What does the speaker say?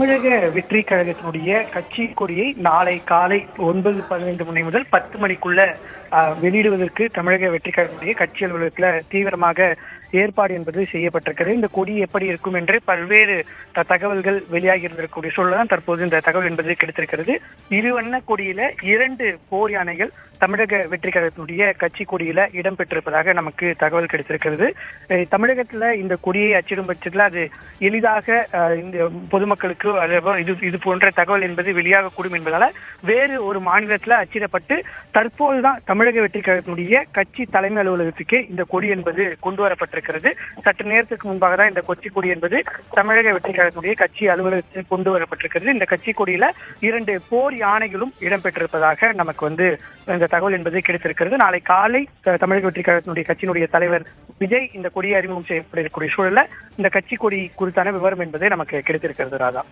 தமிழக வெற்றி கழகத்தினுடைய கட்சி கொடியை நாளை காலை 9:15 மணி முதல் 10 மணிக்குள்ள வெளியிடுவதற்கு தமிழக வெற்றி கழகத்தினுடைய கட்சி அலுவலகத்தில் தீவிரமாக ஏற்பாடு என்பது செய்யப்பட்டிருக்கிறது. இந்த கொடி எப்படி இருக்கும் என்று பல்வேறு தகவல்கள் வெளியாகி இருந்திருக்கக்கூடிய சூழல்தான் தற்போது இந்த தகவல் என்பது கிடைத்திருக்கிறது. இருவண்ண கொடியில 2 போர் யானைகள் தமிழக வெற்றி கழகத்தினுடைய கட்சி கொடியில இடம்பெற்றிருப்பதாக நமக்கு தகவல் கிடைத்திருக்கிறது. தமிழகத்துல இந்த கொடியை அச்சிடும் பட்சத்தில் அது எளிதாக இந்த பொதுமக்களுக்கு இது போன்ற தகவல் என்பது வெளியாகக்கூடும் என்பதால வேறு ஒரு மாநிலத்துல அச்சிடப்பட்டு தற்போதுதான் தமிழக வெற்றி கழகத்தினுடைய கட்சி தலைமை அலுவலகத்துக்கு இந்த கொடி என்பது கொண்டு வரப்பட்டிருக்கிறது. சற்று நேரத்துக்கு முன்பாக தான் இந்த கொச்சி கொடி என்பது தமிழக வெற்றி கழகத்தினுடைய கட்சி அலுவலகத்தில் கொண்டு வரப்பட்டிருக்கிறது. இந்த கட்சி கொடியில 2 போர் யானைகளும் இடம்பெற்றிருப்பதாக நமக்கு இந்த தகவல் என்பது கிடைத்திருக்கிறது. நாளை காலை தமிழக வெற்றி கழகத்தினுடைய கட்சியினுடைய தலைவர் விஜய் இந்த கொடியை அறிமுகம் செய்யப்படக்கூடிய சூழல்ல இந்த கட்சி கொடி குறித்தான விவரம் என்பது நமக்கு கிடைத்திருக்கிறது. ராதா.